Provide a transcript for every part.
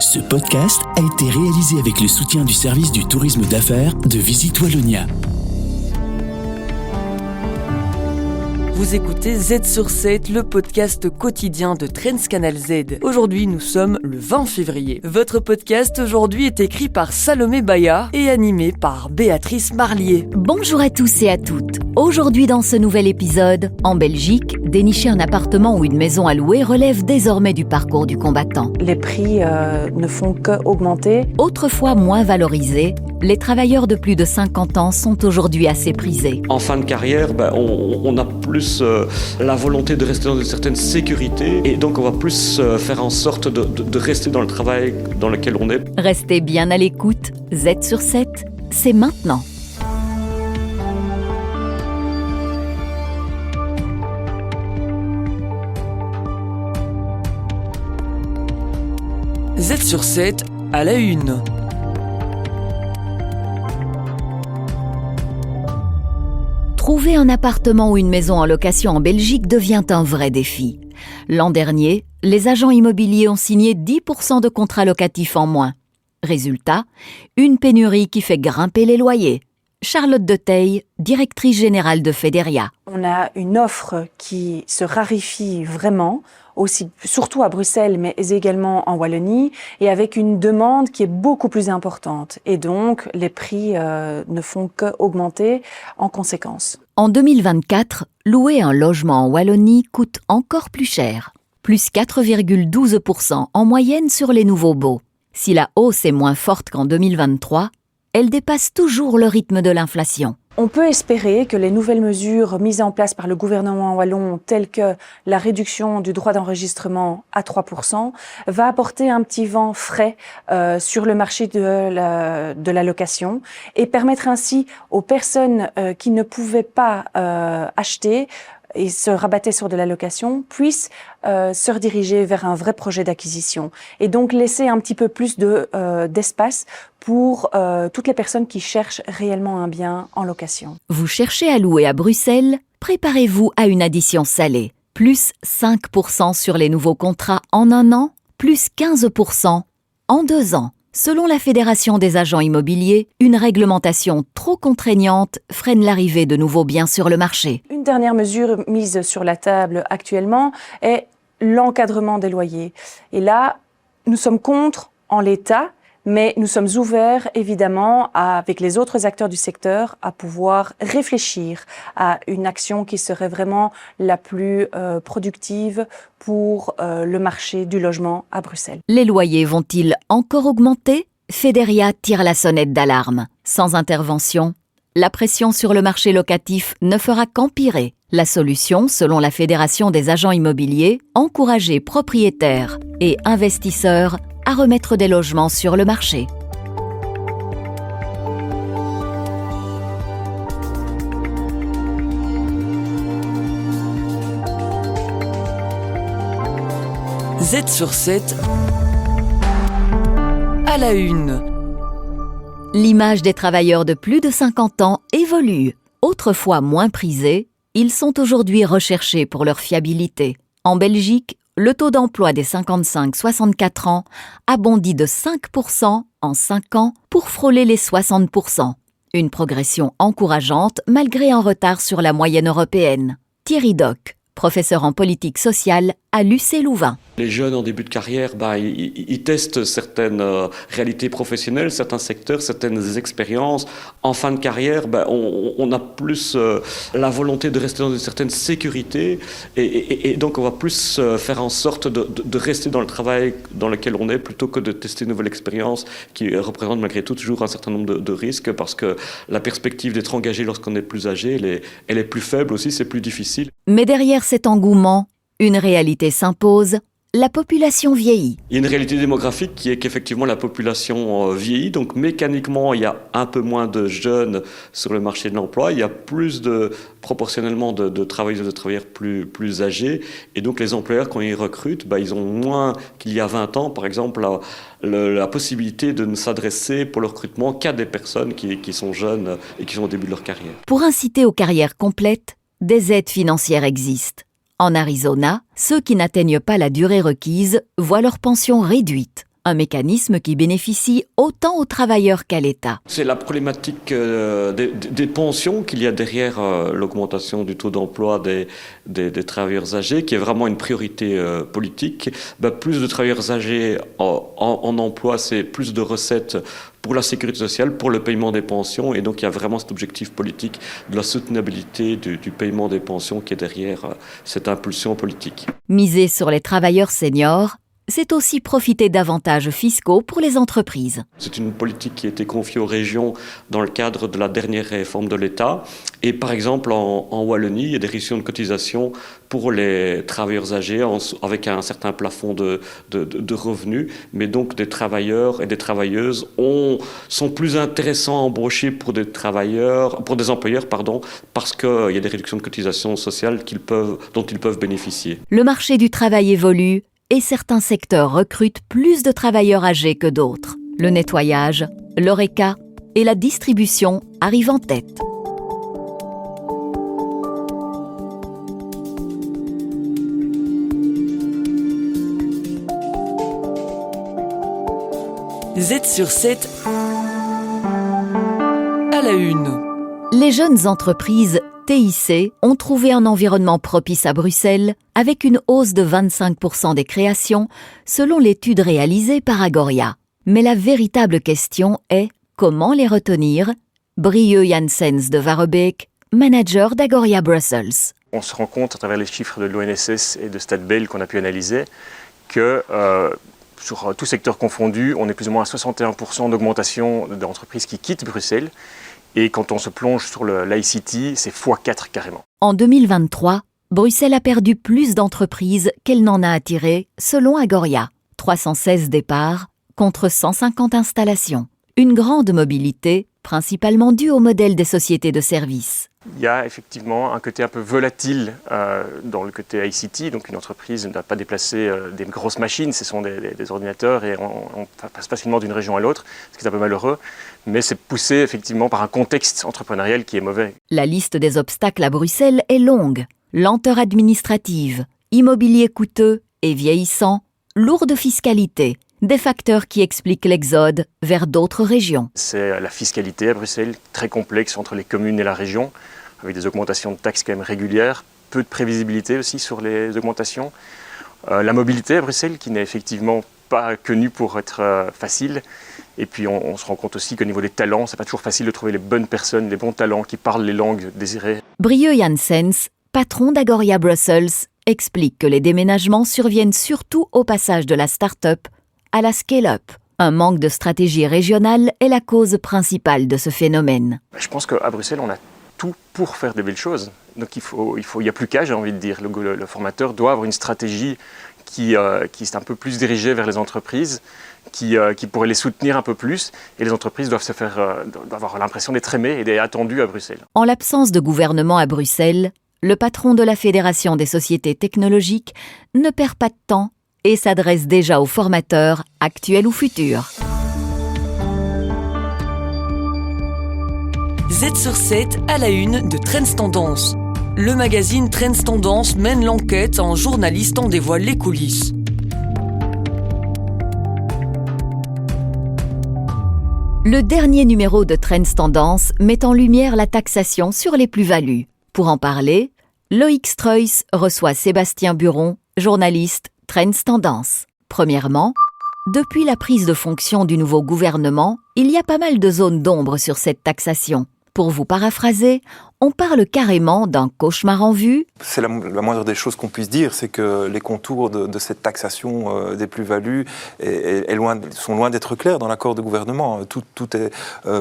Ce podcast a été réalisé avec le soutien du service du tourisme d'affaires de Visite Wallonia. Vous écoutez Z sur 7, le podcast quotidien de Transcanal Z. Aujourd'hui, nous sommes le 20 février. Votre podcast aujourd'hui est écrit par Salomé Bayard et animé par Béatrice Marlier. Bonjour à tous et à toutes. Aujourd'hui dans ce nouvel épisode, en Belgique, dénicher un appartement ou une maison à louer relève désormais du parcours du combattant. Les prix ne font qu'augmenter. Autrefois moins valorisés, les travailleurs de plus de 50 ans sont aujourd'hui assez prisés. En fin de carrière, on a plus la volonté de rester dans une certaine sécurité et donc on va plus faire en sorte de rester dans le travail dans lequel on est. Restez bien à l'écoute, Z sur 7, c'est maintenant. Z sur 7 à la une. Trouver un appartement ou une maison en location en Belgique devient un vrai défi. L'an dernier, les agents immobiliers ont signé 10% de contrats locatifs en moins. Résultat, une pénurie qui fait grimper les loyers. Charlotte Deteille, directrice générale de Federia. On a une offre qui se raréfie vraiment, aussi, surtout à Bruxelles, mais également en Wallonie, et avec une demande qui est beaucoup plus importante. Et donc, les prix ne font qu'augmenter en conséquence. En 2024, louer un logement en Wallonie coûte encore plus cher. Plus 4,12% en moyenne sur les nouveaux baux. Si la hausse est moins forte qu'en 2023, elle dépasse toujours le rythme de l'inflation. On peut espérer que les nouvelles mesures mises en place par le gouvernement wallon, telles que la réduction du droit d'enregistrement à 3%, va apporter un petit vent frais sur le marché de la location et permettre ainsi aux personnes qui ne pouvaient pas acheter et se rabattaient sur de la location, puissent se rediriger vers un vrai projet d'acquisition et donc laisser un petit peu plus d'espace pour toutes les personnes qui cherchent réellement un bien en location. Vous cherchez à louer à Bruxelles? Préparez-vous à une addition salée. Plus 5% sur les nouveaux contrats en un an, plus 15% en 2 ans. Selon la Fédération des agents immobiliers, une réglementation trop contraignante freine l'arrivée de nouveaux biens sur le marché. Une dernière mesure mise sur la table actuellement est l'encadrement des loyers. Et là, nous sommes contre en l'état, mais nous sommes ouverts évidemment avec les autres acteurs du secteur à pouvoir réfléchir à une action qui serait vraiment la plus productive pour le marché du logement à Bruxelles. Les loyers vont-ils encore augmenter? Federia tire la sonnette d'alarme. Sans intervention, la pression sur le marché locatif ne fera qu'empirer. La solution, selon la Fédération des agents immobiliers, encourager propriétaires et investisseurs à remettre des logements sur le marché. Z sur 7 à la une. L'image des travailleurs de plus de 50 ans évolue. Autrefois moins prisés, ils sont aujourd'hui recherchés pour leur fiabilité. En Belgique, le taux d'emploi des 55-64 ans a bondi de 5% en 5 ans pour frôler les 60%. Une progression encourageante malgré un retard sur la moyenne européenne. Thierry Doc, professeur en politique sociale à l'UC Louvain. Les jeunes en début de carrière, ils testent certaines réalités professionnelles, certains secteurs, certaines expériences. En fin de carrière, on a plus la volonté de rester dans une certaine sécurité et donc on va plus faire en sorte de rester dans le travail dans lequel on est plutôt que de tester une nouvelle expérience qui représente malgré tout toujours un certain nombre de risques parce que la perspective d'être engagé lorsqu'on est plus âgé, elle est plus faible aussi, c'est plus difficile. Mais derrière cet engouement, une réalité s'impose. La population vieillit. Il y a une réalité démographique qui est qu'effectivement la population vieillit, donc mécaniquement il y a un peu moins de jeunes sur le marché de l'emploi, il y a plus proportionnellement de travailleurs plus âgés, et donc les employeurs quand ils recrutent, ils ont moins qu'il y a 20 ans par exemple la possibilité de ne s'adresser pour le recrutement qu'à des personnes qui sont jeunes et qui sont au début de leur carrière. Pour inciter aux carrières complètes, des aides financières existent. En Arizona, ceux qui n'atteignent pas la durée requise voient leur pension réduite. un mécanisme qui bénéficie autant aux travailleurs qu'à l'État. C'est la problématique des pensions qu'il y a derrière l'augmentation du taux d'emploi des travailleurs âgés, qui est vraiment une priorité politique. Plus de travailleurs âgés en emploi, c'est plus de recettes pour la sécurité sociale, pour le paiement des pensions. Et donc, il y a vraiment cet objectif politique de la soutenabilité du paiement des pensions qui est derrière cette impulsion politique. Miser sur les travailleurs seniors, c'est aussi profiter d'avantages fiscaux pour les entreprises. C'est une politique qui a été confiée aux régions dans le cadre de la dernière réforme de l'État. Et par exemple, en Wallonie, il y a des réductions de cotisation pour les travailleurs âgés avec un certain plafond de revenus. Mais donc, des travailleurs et des travailleuses sont plus intéressants à embaucher pour des employeurs, parce qu'il y a des réductions de cotisation sociale dont ils peuvent bénéficier. Le marché du travail évolue et certains secteurs recrutent plus de travailleurs âgés que d'autres. Le nettoyage, l'horeca et la distribution arrivent en tête. Z sur 7 à la une. Les jeunes entreprises TIC ont trouvé un environnement propice à Bruxelles avec une hausse de 25% des créations selon l'étude réalisée par Agoria. Mais la véritable question est comment les retenir? Brieux Janssens de Varebeek, manager d'Agoria Brussels. On se rend compte à travers les chiffres de l'ONSS et de StatBel qu'on a pu analyser que sur tout secteur confondu, on est plus ou moins à 61% d'augmentation d'entreprises qui quittent Bruxelles. Et quand on se plonge sur l'ICT, c'est x4 carrément. En 2023, Bruxelles a perdu plus d'entreprises qu'elle n'en a attirées, selon Agoria. 316 départs contre 150 installations. Une grande mobilité, principalement due au modèle des sociétés de services. Il y a effectivement un côté un peu volatile dans le côté ICT. Donc une entreprise ne doit pas déplacer des grosses machines, ce sont des ordinateurs et on passe facilement d'une région à l'autre, ce qui est un peu malheureux. Mais c'est poussé effectivement par un contexte entrepreneurial qui est mauvais. La liste des obstacles à Bruxelles est longue. Lenteur administrative, immobilier coûteux et vieillissant, lourde fiscalité. Des facteurs qui expliquent l'exode vers d'autres régions. C'est la fiscalité à Bruxelles, très complexe entre les communes et la région, avec des augmentations de taxes quand même régulières, peu de prévisibilité aussi sur les augmentations. La mobilité à Bruxelles qui n'est effectivement pas connue pour être facile. Et puis on se rend compte aussi qu'au niveau des talents, c'est pas toujours facile de trouver les bonnes personnes, les bons talents qui parlent les langues désirées. Brieux Janssens, patron d'Agoria Brussels, explique que les déménagements surviennent surtout au passage de la start-up à la scale-up. Un manque de stratégie régionale est la cause principale de ce phénomène. Je pense qu'à Bruxelles, on a tout pour faire des belles choses. Donc il n'y a plus qu'à, j'ai envie de dire. Le formateur doit avoir une stratégie qui est un peu plus dirigée vers les entreprises, qui pourrait les soutenir un peu plus. Et les entreprises doivent avoir l'impression d'être aimées et d'être attendues à Bruxelles. En l'absence de gouvernement à Bruxelles, le patron de la Fédération des sociétés technologiques ne perd pas de temps et s'adresse déjà aux formateurs, actuels ou futurs. Z sur 7 à la une de Trends Tendance. Le magazine Trends Tendance mène l'enquête, un journaliste en dévoile les coulisses. Le dernier numéro de Trends Tendance met en lumière la taxation sur les plus-values. Pour en parler, Loïc Streuss reçoit Sébastien Buron, journaliste Trends Tendance. Premièrement, depuis la prise de fonction du nouveau gouvernement, il y a pas mal de zones d'ombre sur cette taxation. Pour vous paraphraser, on parle carrément d'un cauchemar en vue. C'est la moindre des choses qu'on puisse dire, c'est que les contours de cette taxation des plus-values sont loin d'être clairs dans l'accord de gouvernement. Tout est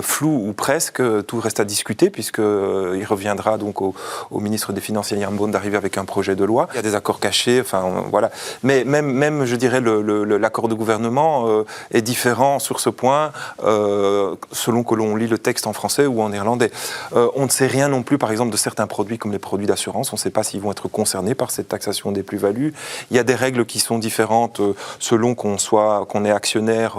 flou ou presque, tout reste à discuter puisqu'il reviendra donc au ministre des Finances Yann Braun d'arriver avec un projet de loi. Il y a des accords cachés, enfin voilà. Mais même je dirais, l'accord de gouvernement est différent sur ce point selon que l'on lit le texte en français ou en néerlandais. On ne sait rien non non plus, par exemple, de certains produits comme les produits d'assurance. On ne sait pas s'ils vont être concernés par cette taxation des plus-values. Il y a des règles qui sont différentes selon qu'on est actionnaire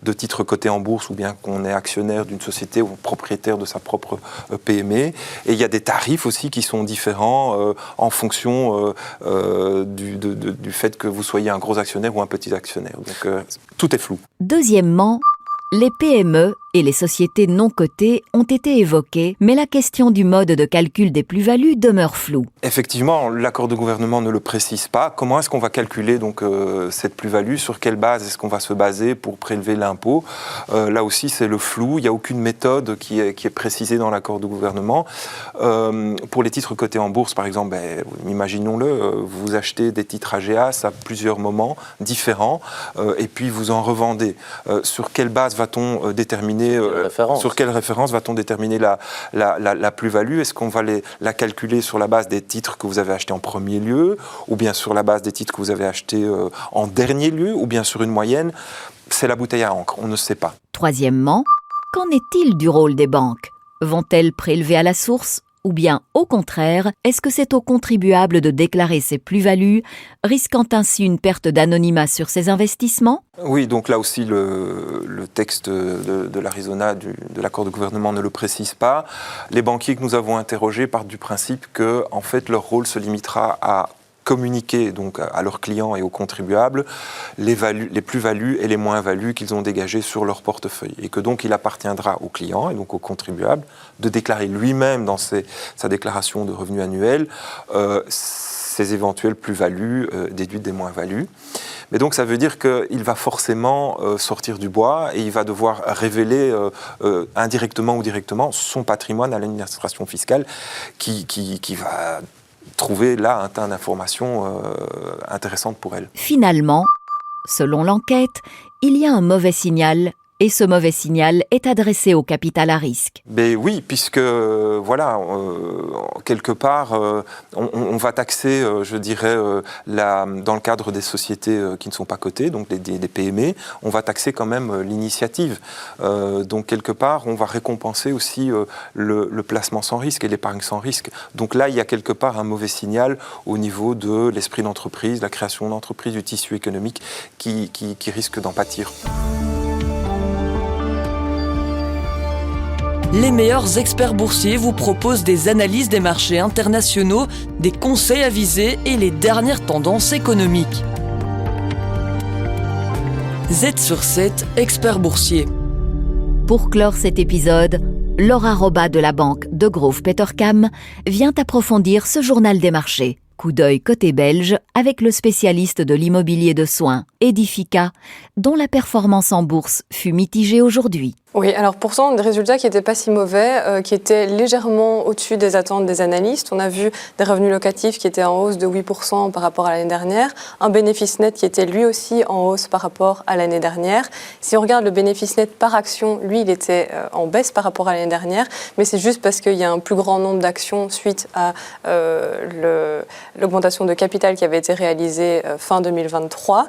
de titres cotés en bourse ou bien qu'on est actionnaire d'une société ou propriétaire de sa propre PME. Et il y a des tarifs aussi qui sont différents en fonction du fait que vous soyez un gros actionnaire ou un petit actionnaire. Donc tout est flou. Deuxièmement, les PME et les sociétés non cotées ont été évoquées, mais la question du mode de calcul des plus-values demeure floue. Effectivement, l'accord de gouvernement ne le précise pas. Comment est-ce qu'on va calculer donc, cette plus-value? Sur quelle base est-ce qu'on va se baser pour prélever l'impôt? Là aussi, c'est le flou. Il n'y a aucune méthode qui est précisée dans l'accord de gouvernement. Pour les titres cotés en bourse, par exemple, imaginons-le, vous achetez des titres AGAS à plusieurs moments différents et puis vous en revendez. Sur quelle base va-t-on déterminer sur quelle référence va-t-on déterminer la plus-value? Est-ce qu'on va la calculer sur la base des titres que vous avez achetés en premier lieu, ou bien sur la base des titres que vous avez achetés en dernier lieu, ou bien sur une moyenne? C'est la bouteille à encre, on ne sait pas. Troisièmement, qu'en est-il du rôle des banques? Vont-elles prélever à la source? Ou bien, au contraire, est-ce que c'est au contribuable de déclarer ses plus-values, risquant ainsi une perte d'anonymat sur ses investissements? Oui, donc là aussi, le texte de l'Arizona, de l'accord de gouvernement, ne le précise pas. Les banquiers que nous avons interrogés partent du principe que, en fait, leur rôle se limitera à communiquer donc à leurs clients et aux contribuables les plus-values et les moins-values qu'ils ont dégagées sur leur portefeuille. Et que donc il appartiendra aux clients et donc aux contribuables de déclarer lui-même dans sa déclaration de revenus annuels ses éventuelles plus-values déduites des moins-values. Mais donc ça veut dire qu'il va forcément sortir du bois et il va devoir révéler indirectement ou directement son patrimoine à l'administration fiscale qui va trouver là un tas d'informations intéressantes pour elle. Finalement, selon l'enquête, il y a un mauvais signal. Et ce mauvais signal est adressé au capital à risque. Mais oui, puisque voilà, quelque part, on va taxer, je dirais, dans le cadre des sociétés qui ne sont pas cotées, donc des PME, on va taxer quand même l'initiative. Donc quelque part, on va récompenser aussi le placement sans risque et l'épargne sans risque. Donc là, il y a quelque part un mauvais signal au niveau de l'esprit d'entreprise, la création d'entreprise, du tissu économique qui risque d'en pâtir. Les meilleurs experts boursiers vous proposent des analyses des marchés internationaux, des conseils avisés et les dernières tendances économiques. Z sur 7, expert boursier. Pour clore cet épisode, Laura Roba de la banque Degroof Petercam vient approfondir ce journal des marchés. Coup d'œil côté belge avec le spécialiste de l'immobilier de soins, Edifica, dont la performance en bourse fut mitigée aujourd'hui. Oui, alors pourtant, des résultats qui n'étaient pas si mauvais, qui étaient légèrement au-dessus des attentes des analystes. On a vu des revenus locatifs qui étaient en hausse de 8% par rapport à l'année dernière, un bénéfice net qui était lui aussi en hausse par rapport à l'année dernière. Si on regarde le bénéfice net par action, lui, il était en baisse par rapport à l'année dernière, mais c'est juste parce qu'il y a un plus grand nombre d'actions suite à l'augmentation de capital qui avait été réalisée fin 2023.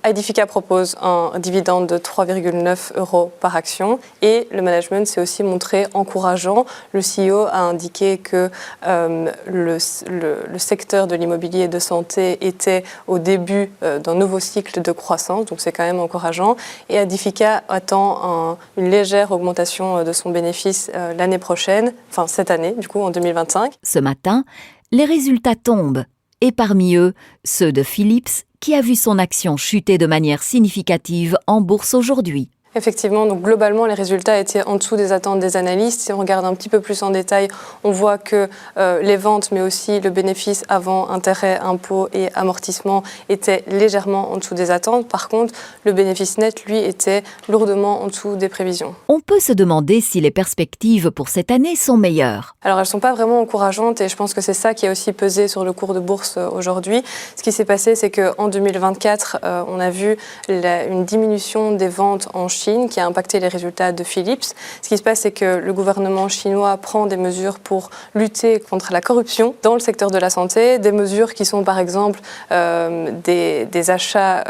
Edifica propose un dividende de 3,9 € par action et le management s'est aussi montré encourageant. Le CEO a indiqué que le secteur de l'immobilier de santé était au début d'un nouveau cycle de croissance, donc c'est quand même encourageant. Et Edifica attend une légère augmentation de son bénéfice l'année prochaine, enfin cette année du coup en 2025. Ce matin, les résultats tombent et parmi eux, ceux de Philips qui a vu son action chuter de manière significative en bourse aujourd'hui. Effectivement, donc globalement, les résultats étaient en dessous des attentes des analystes. Si on regarde un petit peu plus en détail, on voit que les ventes, mais aussi le bénéfice avant intérêts, impôts et amortissements étaient légèrement en dessous des attentes. Par contre, le bénéfice net, lui, était lourdement en dessous des prévisions. On peut se demander si les perspectives pour cette année sont meilleures. Alors, elles ne sont pas vraiment encourageantes et je pense que c'est ça qui a aussi pesé sur le cours de bourse aujourd'hui. Ce qui s'est passé, c'est qu'en 2024, on a vu une diminution des ventes en Chine Chine qui a impacté les résultats de Philips. Ce qui se passe, c'est que le gouvernement chinois prend des mesures pour lutter contre la corruption dans le secteur de la santé, des mesures qui sont par exemple des achats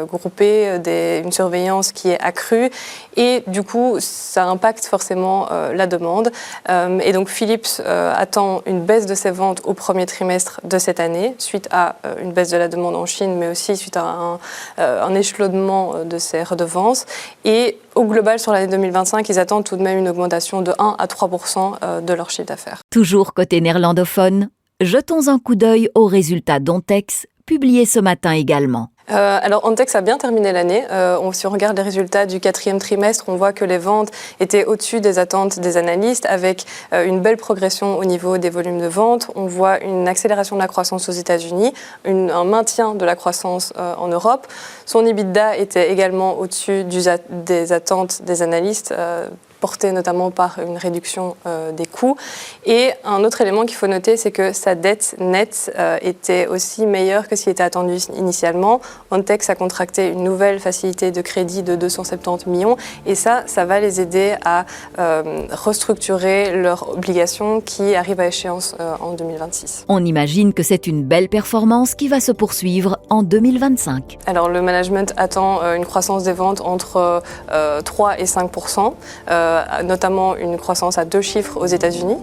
groupés, une surveillance qui est accrue et du coup ça impacte forcément la demande. Et donc Philips attend une baisse de ses ventes au premier trimestre de cette année suite à une baisse de la demande en Chine mais aussi suite à un échelonnement de ses redevances. Et au global, sur l'année 2025, ils attendent tout de même une augmentation de 1 à 3% de leur chiffre d'affaires. Toujours côté néerlandophone, jetons un coup d'œil aux résultats d'Ontex, publiés ce matin également. Alors Ontex a bien terminé l'année. Si on regarde les résultats du 4e trimestre, on voit que les ventes étaient au-dessus des attentes des analystes avec une belle progression au niveau des volumes de vente. On voit une accélération de la croissance aux États-Unis, un maintien de la croissance en Europe. Son EBITDA était également au-dessus des attentes des analystes, porté notamment par une réduction des coûts. Et un autre élément qu'il faut noter, c'est que sa dette nette était aussi meilleure que ce qui était attendu initialement. Ontex a contracté une nouvelle facilité de crédit de 270 millions et ça va les aider à restructurer leurs obligations qui arrivent à échéance en 2026. On imagine que c'est une belle performance qui va se poursuivre en 2025. Alors le management attend une croissance des ventes entre 3 et 5%. Notamment une croissance à 2 chiffres aux États-Unis.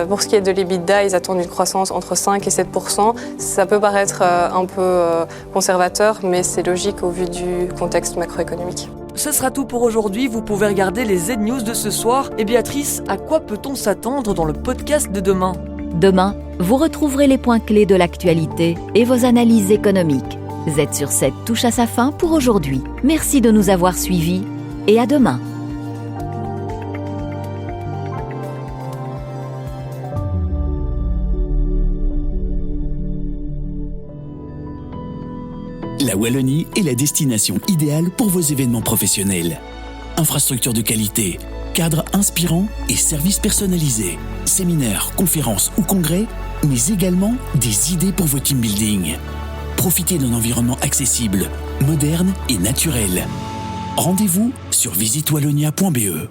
Pour ce qui est de l'EBITDA, ils attendent une croissance entre 5 et 7%. Ça peut paraître un peu conservateur, mais c'est logique au vu du contexte macroéconomique. Ce sera tout pour aujourd'hui, vous pouvez regarder les Z-News de ce soir. Et Béatrice, à quoi peut-on s'attendre dans le podcast de demain ? Demain, vous retrouverez les points clés de l'actualité et vos analyses économiques. Z sur 7 touche à sa fin pour aujourd'hui. Merci de nous avoir suivis et à demain. La Wallonie est la destination idéale pour vos événements professionnels. Infrastructures de qualité, cadres inspirants et services personnalisés, séminaires, conférences ou congrès, mais également des idées pour vos team building. Profitez d'un environnement accessible, moderne et naturel. Rendez-vous sur visitewallonia.be.